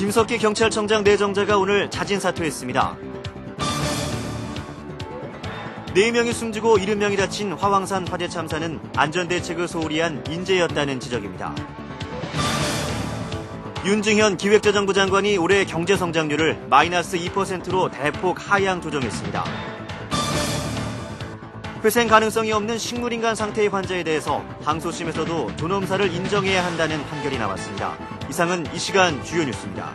김석기 경찰청장 내정자가 오늘 자진 사퇴했습니다. 4명이 숨지고 70명이 다친 화왕산 화재 참사는 안전대책을 소홀히 한 인재였다는 지적입니다. 윤증현 기획재정부 장관이 올해 경제성장률을 마이너스 2%로 대폭 하향 조정했습니다. 회생 가능성이 없는 식물인간 상태의 환자에 대해서 항소심에서도 존엄사를 인정해야 한다는 판결이 나왔습니다. 이상은 이 시간 주요 뉴스입니다.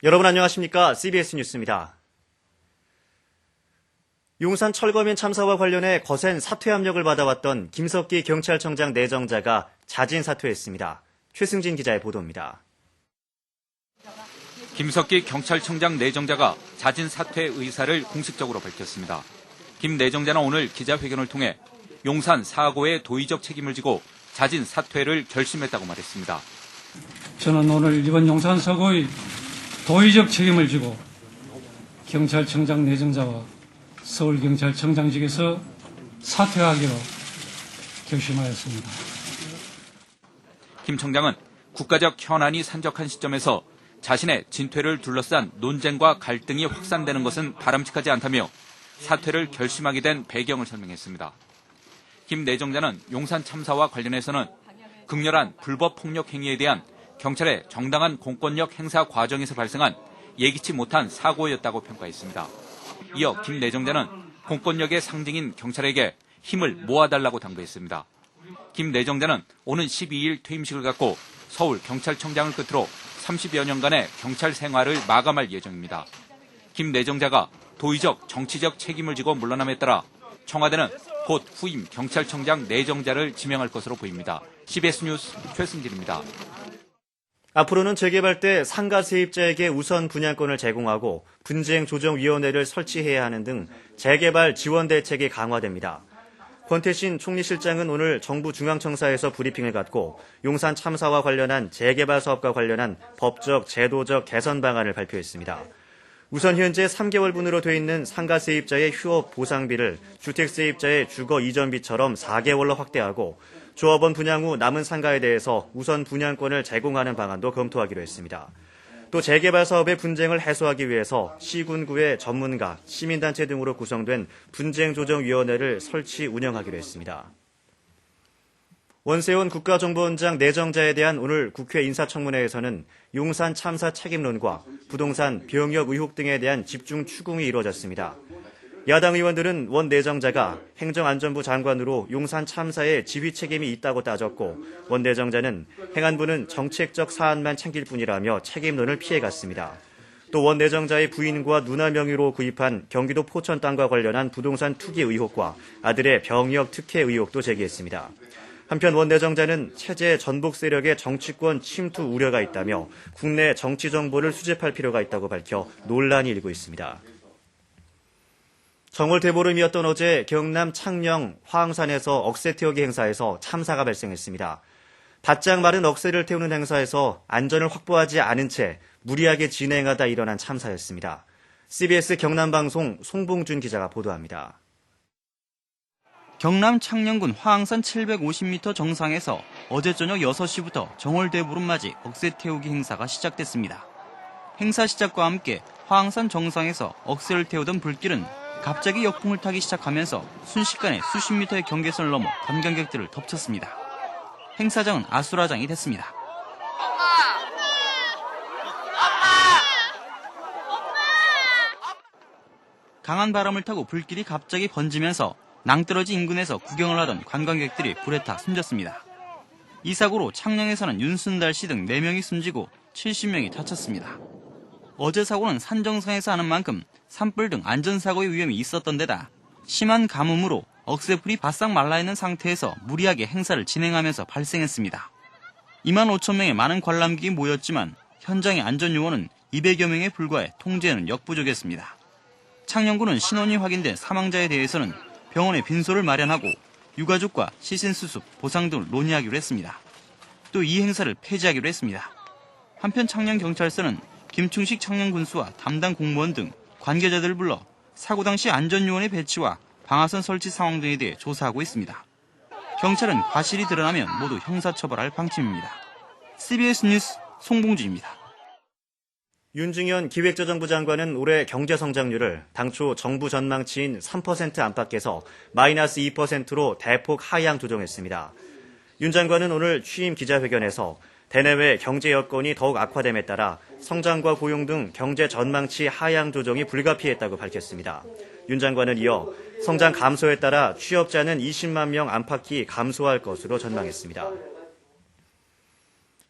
여러분 안녕하십니까? CBS 뉴스입니다. 용산 철거민 참사와 관련해 거센 사퇴 압력을 받아왔던 김석기 경찰청장 내정자가 자진 사퇴했습니다. 최승진 기자의 보도입니다. 김석기 경찰청장 내정자가 자진 사퇴 의사를 공식적으로 밝혔습니다. 김 내정자는 오늘 기자회견을 통해 용산 사고의 도의적 책임을 지고 자진 사퇴를 결심했다고 말했습니다. 저는 오늘 이번 용산 사고의 도의적 책임을 지고 경찰청장 내정자와 서울경찰청장직에서 사퇴하기로 결심하였습니다. 김 청장은 국가적 현안이 산적한 시점에서 자신의 진퇴를 둘러싼 논쟁과 갈등이 확산되는 것은 바람직하지 않다며 사퇴를 결심하게 된 배경을 설명했습니다. 김 내정자는 용산 참사와 관련해서는 극렬한 불법 폭력 행위에 대한 경찰의 정당한 공권력 행사 과정에서 발생한 예기치 못한 사고였다고 평가했습니다. 이어 김 내정자는 공권력의 상징인 경찰에게 힘을 모아달라고 당부했습니다. 김 내정자는 오는 12일 퇴임식을 갖고 서울경찰청장을 끝으로 30여 년간의 경찰 생활을 마감할 예정입니다. 김 내정자가 도의적, 정치적 책임을 지고 물러남에 따라 청와대는 곧 후임 경찰청장 내정자를 지명할 것으로 보입니다. CBS 뉴스 최승진입니다. 앞으로는 재개발 때 상가 세입자에게 우선 분양권을 제공하고 분쟁조정위원회를 설치해야 하는 등 재개발 지원 대책이 강화됩니다. 권태신 총리실장은 오늘 정부 중앙청사에서 브리핑을 갖고 용산 참사와 관련한 재개발 사업과 관련한 법적, 제도적 개선 방안을 발표했습니다. 우선 현재 3개월분으로 돼 있는 상가 세입자의 휴업 보상비를 주택 세입자의 주거 이전비처럼 4개월로 확대하고 조합원 분양 후 남은 상가에 대해서 우선 분양권을 제공하는 방안도 검토하기로 했습니다. 또 재개발 사업의 분쟁을 해소하기 위해서 시군구의 전문가, 시민단체 등으로 구성된 분쟁조정위원회를 설치 운영하기로 했습니다. 원세훈 국가정보원장 내정자에 대한 오늘 국회 인사청문회에서는 용산 참사 책임론과 부동산 병역 의혹 등에 대한 집중 추궁이 이루어졌습니다. 야당 의원들은 원 내정자가 행정안전부 장관으로 용산 참사에 지휘 책임이 있다고 따졌고 원 내정자는 행안부는 정책적 사안만 챙길 뿐이라며 책임론을 피해갔습니다. 또 원 내정자의 부인과 누나 명의로 구입한 경기도 포천 땅과 관련한 부동산 투기 의혹과 아들의 병역 특혜 의혹도 제기했습니다. 한편 원 내정자는 체제 전복 세력의 정치권 침투 우려가 있다며 국내 정치 정보를 수집할 필요가 있다고 밝혀 논란이 일고 있습니다. 정월 대보름이었던 어제 경남 창녕 화왕산에서 억새 태우기 행사에서 참사가 발생했습니다. 바짝 마른 억새를 태우는 행사에서 안전을 확보하지 않은 채 무리하게 진행하다 일어난 참사였습니다. CBS 경남방송 송봉준 기자가 보도합니다. 경남 창녕군 화왕산 750m 정상에서 어제 저녁 6시부터 정월 대보름 맞이 억새 태우기 행사가 시작됐습니다. 행사 시작과 함께 화왕산 정상에서 억새를 태우던 불길은 갑자기 역풍을 타기 시작하면서 순식간에 수십 미터의 경계선을 넘어 관광객들을 덮쳤습니다. 행사장은 아수라장이 됐습니다. 강한 바람을 타고 불길이 갑자기 번지면서 낭떠러지 인근에서 구경을 하던 관광객들이 불에 타 숨졌습니다. 이 사고로 창녕에서는 윤순달 씨 등 4명이 숨지고 70명이 다쳤습니다. 어제 사고는 산 정상에서 하는 만큼 산불 등 안전사고의 위험이 있었던 데다 심한 가뭄으로 억새불이 바싹 말라있는 상태에서 무리하게 행사를 진행하면서 발생했습니다. 2만 5천 명의 많은 관람객이 모였지만 현장의 안전요원은 200여 명에 불과해 통제에는 역부족했습니다. 창녕군은 신원이 확인된 사망자에 대해서는 병원에 빈소를 마련하고 유가족과 시신수습, 보상 등을 논의하기로 했습니다. 또 이 행사를 폐지하기로 했습니다. 한편 창녕경찰서는 김충식 창녕군수와 담당 공무원 등 관계자들을 불러 사고 당시 안전요원의 배치와 방화선 설치 상황 등에 대해 조사하고 있습니다. 경찰은 과실이 드러나면 모두 형사처벌할 방침입니다. CBS 뉴스 송봉주입니다. 윤중현 기획재정부 장관은 올해 경제성장률을 당초 정부 전망치인 3% 안팎에서 마이너스 2%로 대폭 하향 조정했습니다. 윤 장관은 오늘 취임 기자회견에서 대내외 경제 여건이 더욱 악화됨에 따라 성장과 고용 등 경제 전망치 하향 조정이 불가피했다고 밝혔습니다. 윤 장관은 이어 성장 감소에 따라 취업자는 20만 명 안팎이 감소할 것으로 전망했습니다.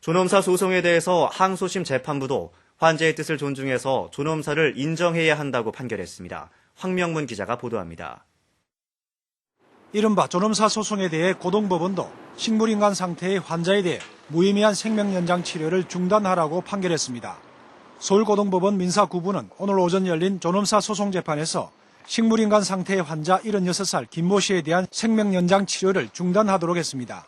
존엄사 소송에 대해서 항소심 재판부도 환자의 뜻을 존중해서 존엄사를 인정해야 한다고 판결했습니다. 황명문 기자가 보도합니다. 이른바 존엄사 소송에 대해 고동법원도 식물인간 상태의 환자에 대해 무의미한 생명연장 치료를 중단하라고 판결했습니다. 서울고동법원 민사9부는 오늘 오전 열린 존엄사 소송 재판에서 식물인간 상태의 환자 76살 김모 씨에 대한 생명연장 치료를 중단하도록 했습니다.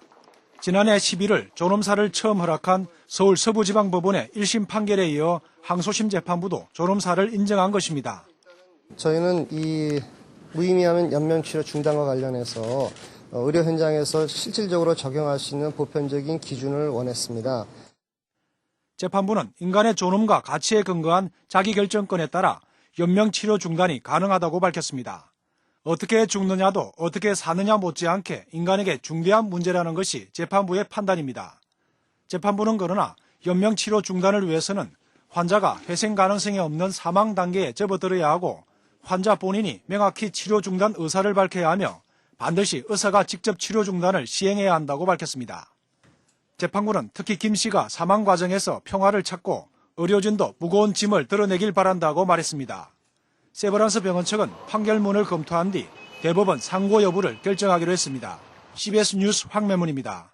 지난해 11월 존엄사를 처음 허락한 서울 서부지방법원의 1심 판결에 이어 항소심 재판부도 존엄사를 인정한 것입니다. 저희는 이 무의미한 연명치료 중단과 관련해서 의료 현장에서 실질적으로 적용할 수 있는 보편적인 기준을 원했습니다. 재판부는 인간의 존엄과 가치에 근거한 자기결정권에 따라 연명치료 중단이 가능하다고 밝혔습니다. 어떻게 죽느냐도 어떻게 사느냐 못지않게 인간에게 중대한 문제라는 것이 재판부의 판단입니다. 재판부는 그러나 연명치료 중단을 위해서는 환자가 회생 가능성이 없는 사망 단계에 접어들어야 하고 환자 본인이 명확히 치료 중단 의사를 밝혀야 하며 반드시 의사가 직접 치료 중단을 시행해야 한다고 밝혔습니다. 재판부는 특히 김 씨가 사망 과정에서 평화를 찾고 의료진도 무거운 짐을 드러내길 바란다고 말했습니다. 세브란스 병원 측은 판결문을 검토한 뒤 대법원 상고 여부를 결정하기로 했습니다. CBS 뉴스 황매문입니다.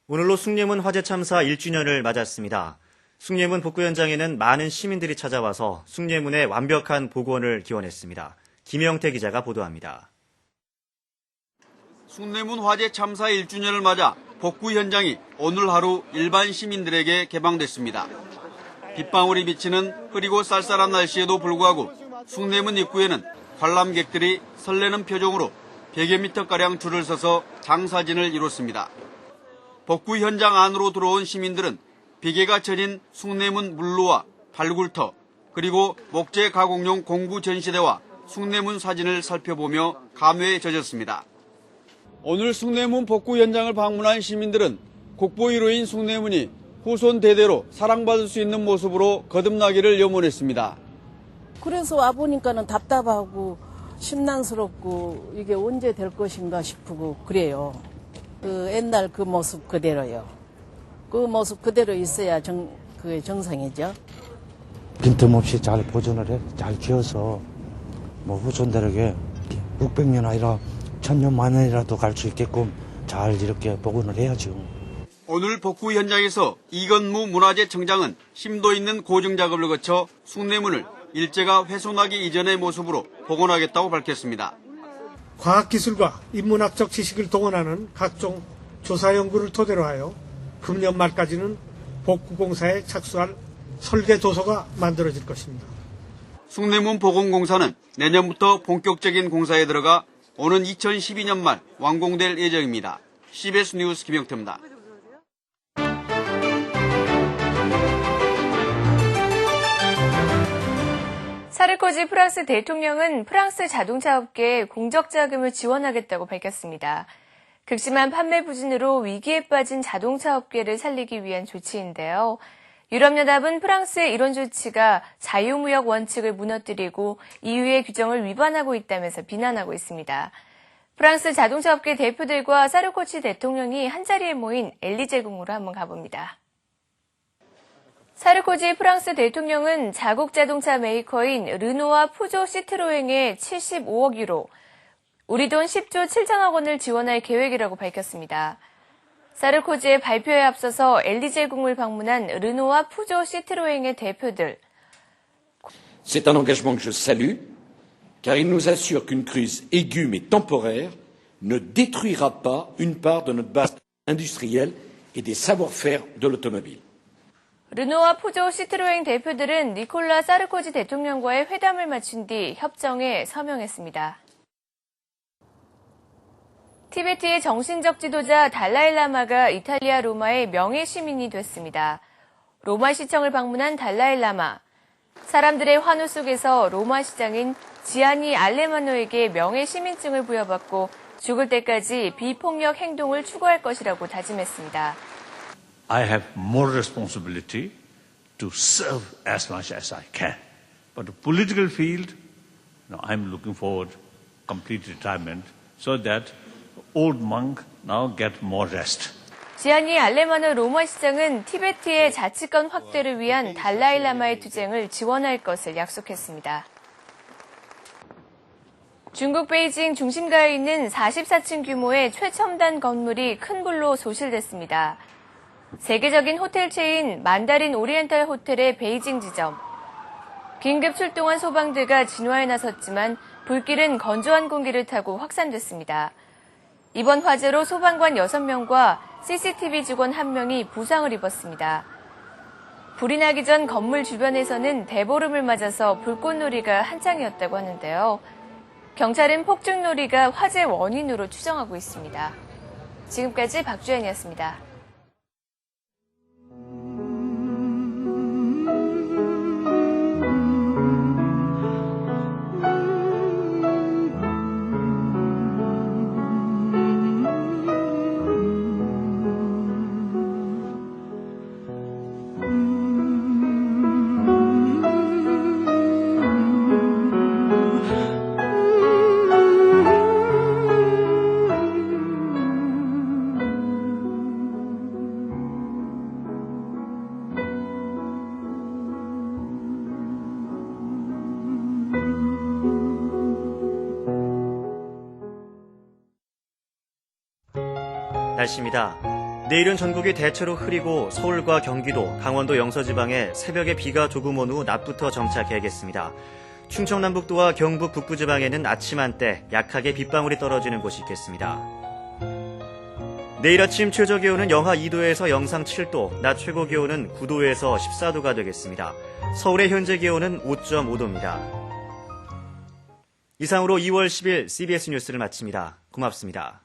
오늘로 숭례문 화재 참사 1주년을 맞았습니다. 숭례문 복구 현장에는 많은 시민들이 찾아와서 숭례문의 완벽한 복원을 기원했습니다. 김영태 기자가 보도합니다. 숭례문 화재 참사 1주년을 맞아 복구 현장이 오늘 하루 일반 시민들에게 개방됐습니다. 빗방울이 비치는 흐리고 쌀쌀한 날씨에도 불구하고 숭례문 입구에는 관람객들이 설레는 표정으로 100여 미터가량 줄을 서서 장사진을 이뤘습니다. 복구 현장 안으로 들어온 시민들은 비계가 쳐진 숭례문 물로와 발굴터 그리고 목재 가공용 공구 전시대와 숭례문 사진을 살펴보며 감회에 젖었습니다. 오늘 숭례문 복구 현장을 방문한 시민들은 국보위로인 숭례문이 후손 대대로 사랑받을 수 있는 모습으로 거듭나기를 염원했습니다. 그래서 와보니까는 답답하고 심란스럽고 이게 언제 될 것인가 싶고 그래요. 그 옛날 그 모습 그대로요. 그 모습 그대로 있어야 그게 정상이죠. 빈틈없이 잘 보존을 해, 잘 지어서 뭐 후손들에게 600년 아니라 1000년 만년이라도 갈 수 있게끔 잘 이렇게 복원을 해야죠. 오늘 복구 현장에서 이건무 문화재청장은 심도 있는 고증 작업을 거쳐 숭례문을 일제가 훼손하기 이전의 모습으로 복원하겠다고 밝혔습니다. 과학기술과 인문학적 지식을 동원하는 각종 조사 연구를 토대로 하여 금년 말까지는 복구공사에 착수할 설계 도서가 만들어질 것입니다. 숭례문 복원공사는 내년부터 본격적인 공사에 들어가 오는 2012년 말 완공될 예정입니다. CBS 뉴스 김영태입니다. 사르코지 프랑스 대통령은 프랑스 자동차 업계에 공적 자금을 지원하겠다고 밝혔습니다. 극심한 판매 부진으로 위기에 빠진 자동차 업계를 살리기 위한 조치인데요. 유럽연합은 프랑스의 이런 조치가 자유무역 원칙을 무너뜨리고 EU의 규정을 위반하고 있다면서 비난하고 있습니다. 프랑스 자동차 업계 대표들과 사르코지 대통령이 한자리에 모인 엘리제궁으로 한번 가봅니다. 사르코지 프랑스 대통령은 자국 자동차 메이커인 르노와 푸조 시트로eng에 75억 유로, 우리 돈 10조 7천억 원을 지원할 계획이라고 밝혔습니다. 사르코지의 발표에 앞서서 엘리제궁을 방문한 르노와 푸조 시트로eng의 대표들. C'est un engagement que je salue, car il nous assure qu'une crise aiguë mais temporaire ne détruira pas une part de notre base industrielle et des savoir-faire de l'automobile. 르노와 푸조 시트로eng 대표들은 니콜라 사르코지 대통령과의 회담을 마친 뒤 협정에 서명했습니다. 티베트의 정신적 지도자 달라일라마가 이탈리아 로마의 명예 시민이 됐습니다. 로마 시청을 방문한 달라일라마. 사람들의 환호 속에서 로마 시장인 지아니 알레마노에게 명예 시민증을 부여받고 죽을 때까지 비폭력 행동을 추구할 것이라고 다짐했습니다. I have more responsibility to serve as much as I can. But the political field, I'm looking forward to complete retirement so that old monk now get more rest. 지아니 알레마노 로마 시장은 티베트의 자치권 확대를 위한 달라일라마의 투쟁을 지원할 것을 약속했습니다. 중국 베이징 중심가에 있는 44층 규모의 최첨단 건물이 큰 불로 소실됐습니다. 세계적인 호텔 체인 만다린 오리엔탈 호텔의 베이징 지점. 긴급 출동한 소방대가 진화에 나섰지만 불길은 건조한 공기를 타고 확산됐습니다. 이번 화재로 소방관 6명과 CCTV 직원 1명이 부상을 입었습니다. 불이 나기 전 건물 주변에서는 대보름을 맞아서 불꽃놀이가 한창이었다고 하는데요. 경찰은 폭죽놀이가 화재 원인으로 추정하고 있습니다. 지금까지 박주연이었습니다. 날씨입니다. 내일은 전국이 대체로 흐리고 서울과 경기도, 강원도 영서지방에 새벽에 비가 조금 온 후 낮부터 정착해야겠습니다. 충청 남북도와 경북 북부지방에는 아침 한때 약하게 빗방울이 떨어지는 곳이 있겠습니다. 내일 아침 최저기온은 영하 2도에서 영상 7도, 낮 최고기온은 9도에서 14도가 되겠습니다. 서울의 현재 기온은 5.5도입니다. 이상으로 2월 10일 CBS 뉴스를 마칩니다. 고맙습니다.